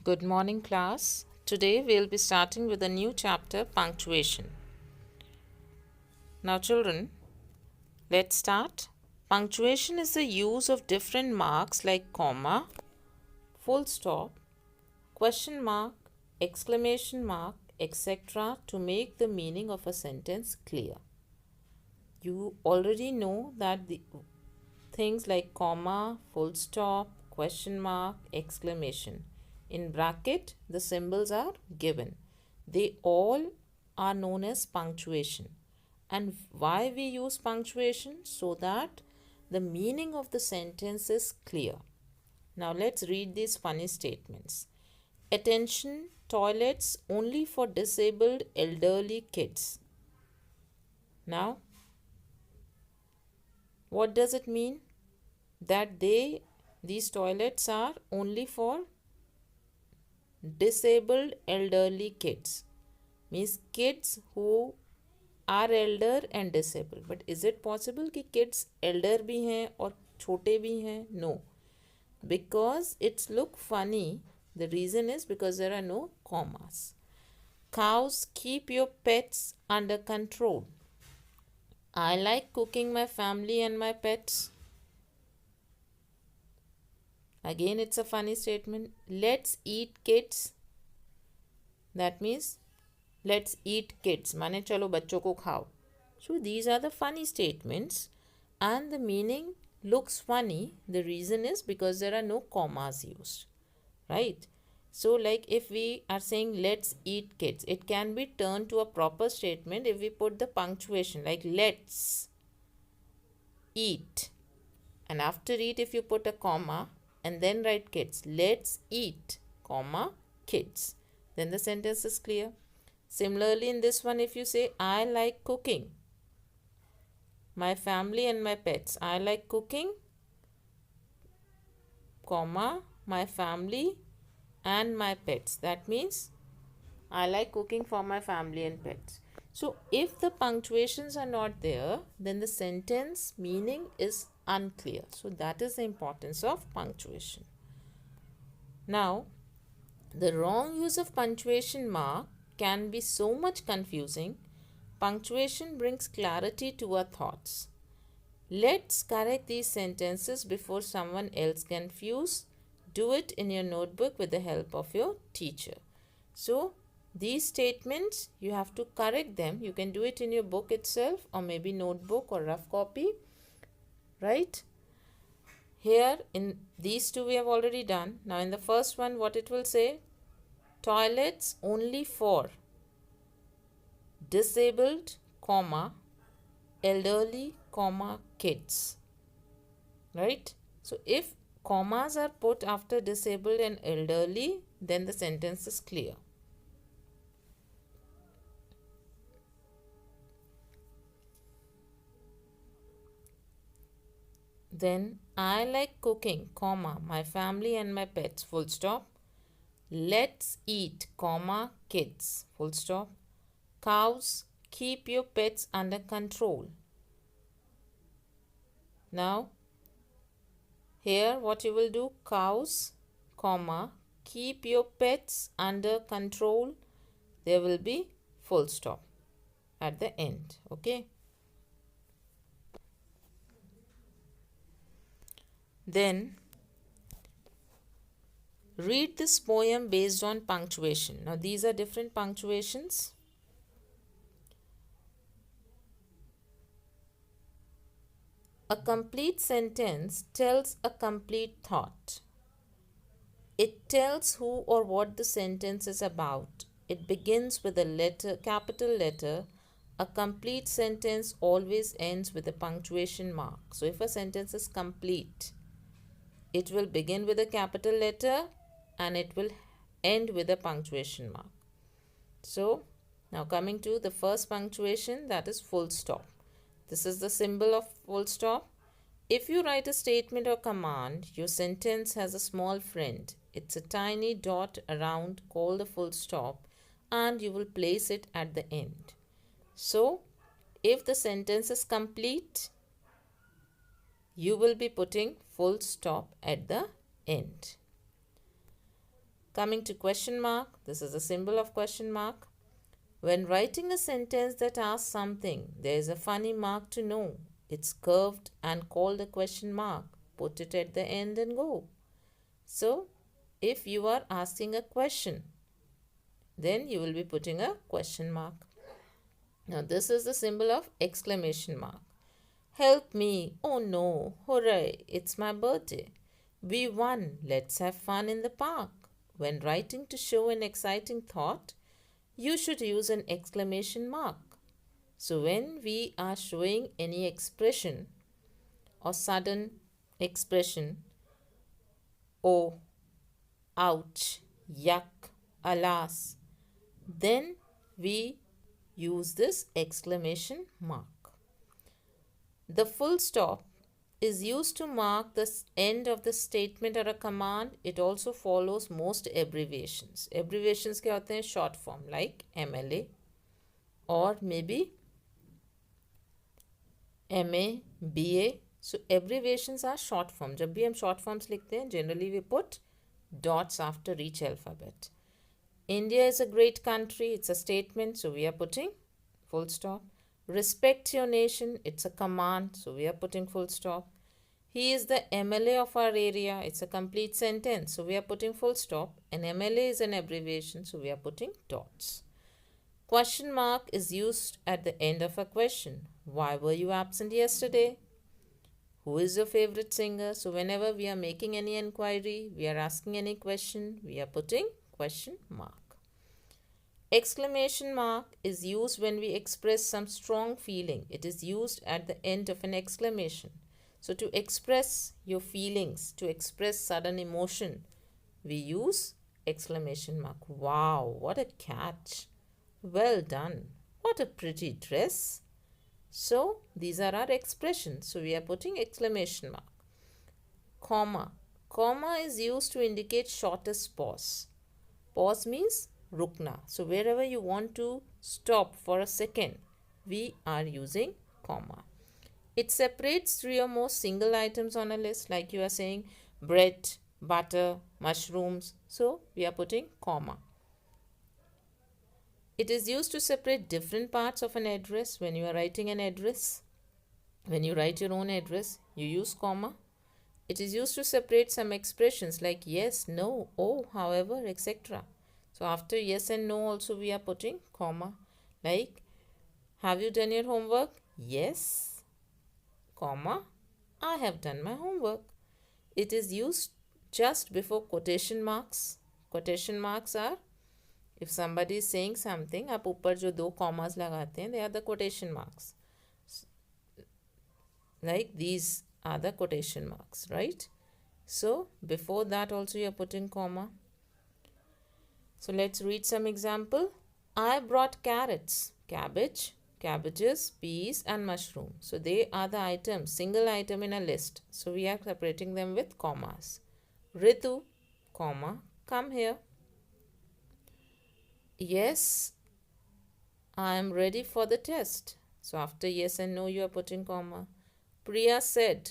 Good morning, class. Today we'll be starting with a new chapter, punctuation. Now, children, let's start. Punctuation is the use of different marks like comma, full stop, question mark, exclamation mark, etc. to make the meaning of a sentence clear. You already know that the things like comma, full stop, question mark, exclamation. In bracket, the symbols are given. They all are known as punctuation. And why we use punctuation? So that the meaning of the sentence is clear. Now let's read these funny statements. Attention, toilets only for disabled elderly kids. Now, what does it mean? That these toilets are only for disabled elderly kids, means kids who are elder and disabled. But is it possible कि kids elder भी हैं और छोटे भी हैं? No, because it's look funny. The reason is because there are no commas. Cows, keep your pets under control. I like cooking my family and my pets. Again, it's a funny statement. Let's eat kids. That means let's eat kids. माने चलो बच्चों को खाओ. So these are the funny statements and the meaning looks funny. The reason is because there are no commas used. Right? So like if we are saying let's eat kids, it can be turned to a proper statement if we put the punctuation like let's eat. And after eat, if you put a comma, and then write kids. Let's eat, comma, kids. Then the sentence is clear. Similarly, in this one, if you say, I like cooking, my family and my pets. I like cooking, comma, my family and my pets. That means I like cooking for my family and pets. So, if the punctuations are not there, then the sentence meaning is unclear. So, that is the importance of punctuation. Now, the wrong use of punctuation mark can be so much confusing. Punctuation brings clarity to our thoughts. Let's correct these sentences before someone else confuse. Do it in your notebook with the help of your teacher. So, these statements, you have to correct them. You can do it in your book itself or maybe notebook or rough copy. Right? Here in these two we have already done. Now in the first one what it will say? Toilets only for disabled, comma, elderly, comma, kids. Right? So if commas are put after disabled and elderly, then the sentence is clear. Then I like cooking, comma, my family and my pets, full stop. Let's eat, comma, kids, full stop. Cows, keep your pets under control. Now, here what you will do, cows, comma, keep your pets under control. There will be full stop at the end, okay? Then, read this poem based on punctuation. Now, these are different punctuations. A complete sentence tells a complete thought. It tells who or what the sentence is about. It begins with a letter, capital letter. A complete sentence always ends with a punctuation mark. So, if a sentence is complete, it will begin with a capital letter and it will end with a punctuation mark. So, now coming to the first punctuation, that is full stop. This is the symbol of full stop. If you write a statement or command, your sentence has a small friend. It's a tiny dot around called a full stop and you will place it at the end. So, if the sentence is complete, you will be putting full stop at the end. Coming to question mark, this is a symbol of question mark. When writing a sentence that asks something, there is a funny mark to know. It's curved and called a question mark. Put it at the end and go. So, if you are asking a question, then you will be putting a question mark. Now, this is the symbol of exclamation mark. Help me! Oh no! Hooray! It's my birthday! We won! Let's have fun in the park! When writing to show an exciting thought, you should use an exclamation mark. So, when we are showing any expression or sudden expression, oh, ouch, yuck, alas, then we use this exclamation mark. The full stop is used to mark the end of the statement or a command. It also follows most abbreviations. Abbreviations क्या होते हैं? Short form like MLA or maybe MA, BA. So abbreviations are short form. जब भी हम short forms लिखते हैं, generally we put dots after each alphabet. India is a great country. It's a statement, so we are putting full stop. Respect your nation. It's a command, so we are putting full stop. He is the MLA of our area. It's a complete sentence, so we are putting full stop. And MLA is an abbreviation, so we are putting dots. Question mark is used at the end of a question. Why were you absent yesterday? Who is your favorite singer? So whenever we are making any inquiry, we are asking any question, we are putting question mark. Exclamation mark is used when we express some strong feeling. It is used at the end of an exclamation. So to express your feelings, to express sudden emotion, we use exclamation mark. Wow, what a catch! Well done. What a pretty dress. So these are our expressions. So we are putting exclamation mark. Comma. Comma is used to indicate shortest pause. Pause means rukna. So wherever you want to stop for a second, we are using comma. It separates three or more single items on a list, like you are saying bread, butter, mushrooms. So we are putting comma. It is used to separate different parts of an address. When you are writing an address, when you write your own address, you use comma. It is used to separate some expressions like yes, no, oh, however, etc. So after yes and no also we are putting comma. Like, have you done your homework? Yes, comma, I have done my homework. It is used just before quotation marks. Quotation marks are, if somebody is saying something, आप ऊपर जो दो commas लगाते हैं, they are the quotation marks. Like these are the quotation marks, right? So before that also you are putting comma. So let's read some example. I brought carrots, cabbage, cabbages, peas and mushroom. So they are the items, single item in a list. So we are separating them with commas. Ritu, comma, come here. Yes, I am ready for the test. So after yes and no you are putting comma. Priya said,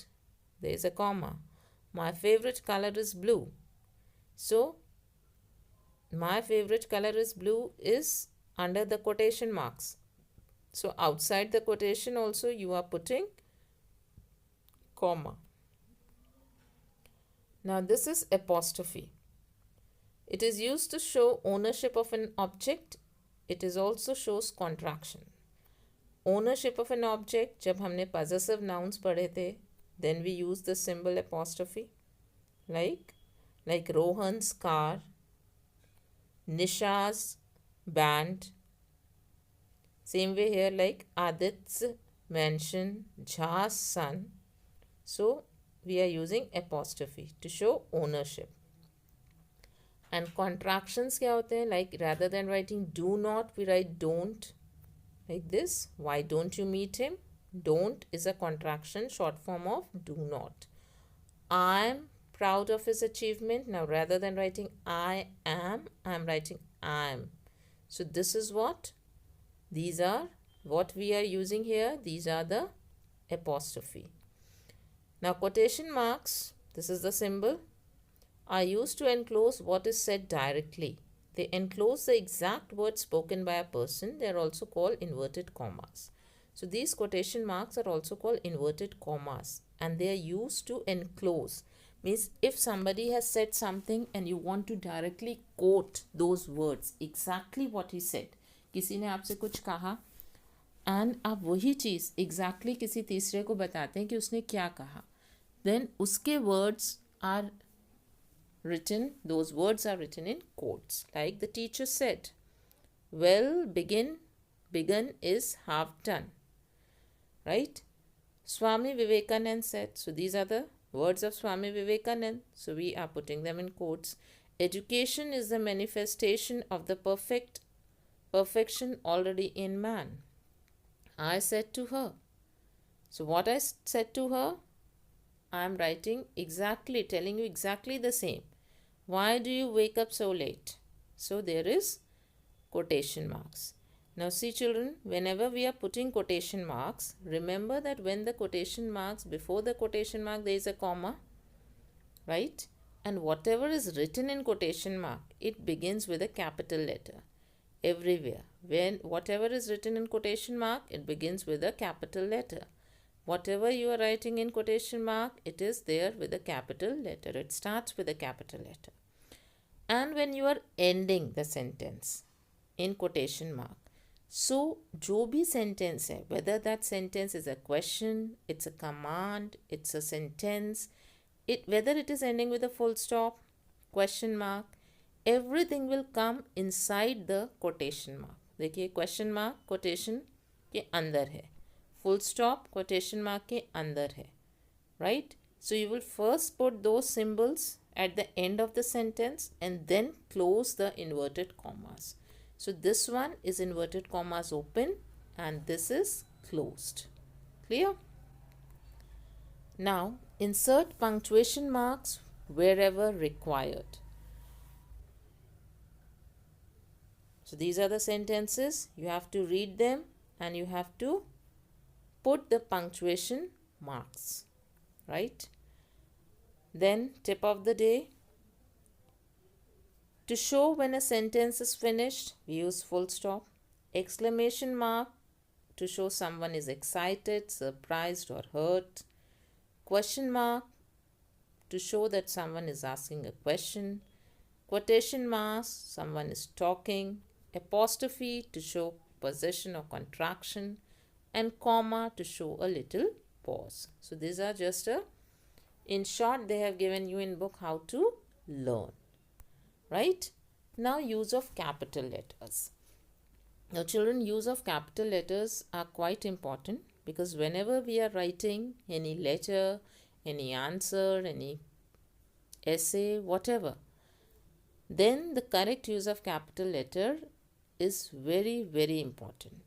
there is a comma. My favorite color is blue. So my favorite color is blue is under the quotation marks. So outside the quotation also you are putting comma. Now this is apostrophe. It is used to show ownership of an object. It is also shows contraction. Ownership of an object, जब हमने possessive nouns पढ़े थे, then we use the symbol apostrophe. Like Rohan's car, Nisha's band. Same way here, like Adit's mansion, Jha's son. So we are using apostrophe to show ownership. And contractions क्या होते हैं? Like rather than writing do not, we write don't. Like this. Why don't you meet him? Don't is a contraction, short form of do not. I'm proud of his achievement. Now rather than writing I am writing I'm. So this is what? These are what we are using here. These are the apostrophe. Now quotation marks. This is the symbol. are used to enclose what is said directly. They enclose the exact words spoken by a person. They are also called inverted commas. So these quotation marks are also called inverted commas, and they are used to enclose. Means if somebody has said something and you want to directly quote those words, exactly what he said. किसी ने आपसे कुछ कहा and आप वही चीज़ exactly किसी तीसरे को बताते हैं कि उसने क्या कहा, देन उसके words are written, those words are written in quotes. Like the teacher said, well, begun is half done. Right? Swami Vivekanand said. So these are the words of Swami Vivekanand. So we are putting them in quotes. Education is the manifestation of the perfection already in man. I said to her. So what I said to her, I am writing exactly, telling you exactly the same. Why do you wake up so late? So there is quotation marks. Now see children, whenever we are putting quotation marks, remember that when the quotation marks, before the quotation mark there is a comma, right? And whatever is written in quotation mark, it begins with a capital letter. Everywhere. When whatever is written in quotation mark, it begins with a capital letter. Whatever you are writing in quotation mark, it is there with a capital letter. It starts with a capital letter. And when you are ending the sentence in quotation mark, so जो भी sentence है, whether that sentence is a question, it's a command, it's a sentence, whether it is ending with a full stop, question mark, everything will come inside the quotation mark. देखिए question mark quotation के अंदर है, full stop quotation mark के अंदर है, right? So you will first put those symbols at the end of the sentence and then close the inverted commas. So this one is inverted commas open and this is closed. Clear? Now insert punctuation marks wherever required. So these are the sentences. You have to read them and you have to put the punctuation marks, right? Then tip of the day. To show when a sentence is finished, we use full stop. Exclamation mark to show someone is excited, surprised or hurt. Question mark to show that someone is asking a question. Quotation marks, someone is talking. Apostrophe to show possession or contraction. And comma to show a little pause. So these are just in short, they have given you in book how to learn. Right? Now use of capital letters. Now children, use of capital letters are quite important because whenever we are writing any letter, any answer, any essay, whatever, then the correct use of capital letter is very, very important.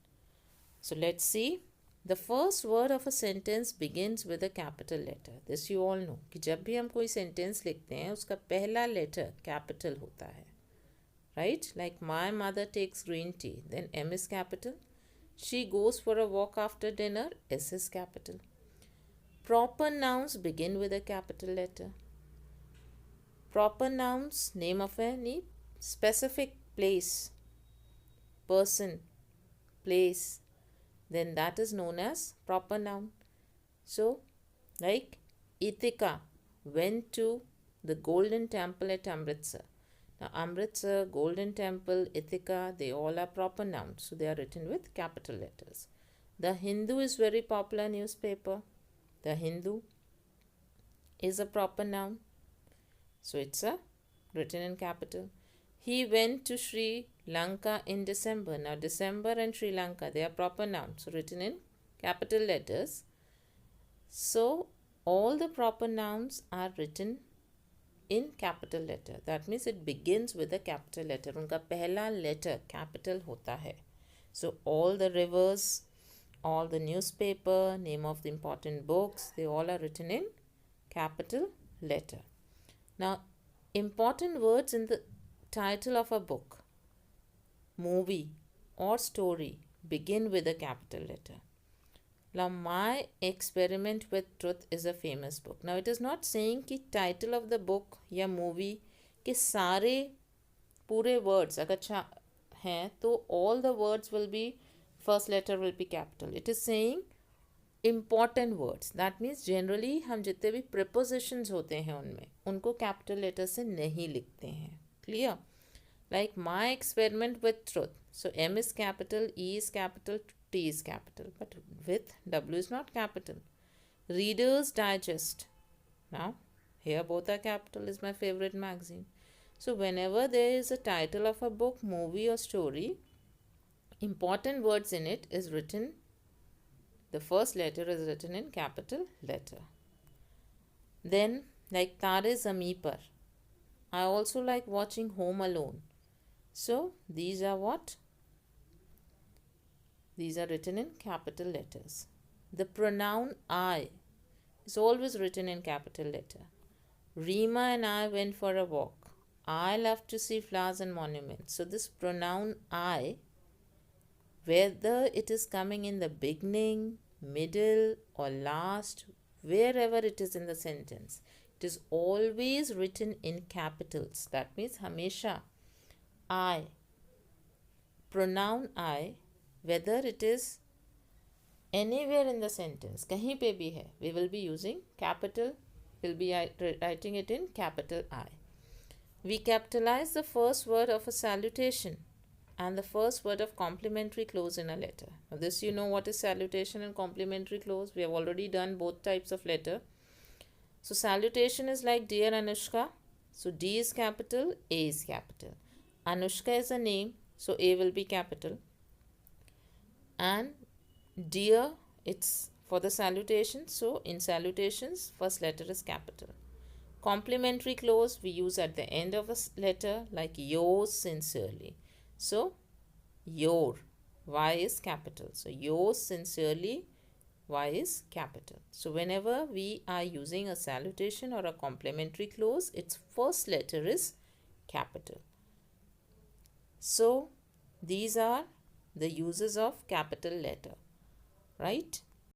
So let's see. The first word of a sentence begins with a capital letter. This you all know कि जब भी हम कोई sentence लिखते हैं उसका पहला letter capital होता है. Right? Like my mother takes green tea. Then M is capital. She goes for a walk after dinner. S is capital. Proper nouns begin with a capital letter. Proper nouns, name of any specific place, person, place, then that is known as proper noun. So, like Itika went to the Golden Temple at Amritsar. Now, Amritsar, Golden Temple, Ithika, they all are proper nouns. So, they are written with capital letters. The Hindu is very popular newspaper. The Hindu is a proper noun. So, it's written in capital. He went to Sri Lanka in December. Now, December and Sri Lanka, they are proper nouns. So, written in capital letters. So, all the proper nouns are written in capital letter. That means it begins with a capital letter. उनका पहला letter capital होता है. So, all the rivers, all the newspaper, name of the important books, they all are written in capital letter. Now, important words in the title of a book, movie or story begin with a capital letter. Now, My Experiment with Truth is a famous book. Now, it is not saying कि title of the book या movie के सारे पूरे words अगर हैं तो all the words will be first letter will be capital. It is saying important words. That means generally हम जितने भी prepositions होते हैं उनमें उनको capital letter से नहीं लिखते हैं. Clear? Like My Experiment with Truth. So M is capital, E is capital, T is capital, but with W is not capital. Reader's Digest. Now, here both are capital, is my favorite magazine. So whenever there is a title of a book, movie or story, important words in it is written, the first letter is written in capital letter. Then like Tare Zameen Par. I also like watching Home Alone. So these are what? These are written in capital letters. The pronoun I is always written in capital letter. Rima and I went for a walk. I love to see flowers and monuments. So this pronoun I, whether it is coming in the beginning, middle or last, wherever it is in the sentence, it is always written in capitals. That means hamesha I, pronoun I, whether it is anywhere in the sentence, kahin pe bhi hai, we will be using capital, we'll be writing it in capital I. We capitalize the first word of a salutation and the first word of complimentary clause in a letter. Now this you know what is salutation and complimentary clause. We have already done both types of letter. So salutation is like Dear Anushka. So D is capital, A is capital. Anushka is a name, so A will be capital. And Dear, it's for the salutation, so in salutations, first letter is capital. Complimentary clause we use at the end of a letter, like yours sincerely. So your, Y is capital. So yours sincerely, Y is capital. So whenever we are using a salutation or a complimentary clause, its first letter is capital. So these are the uses of capital letter, right?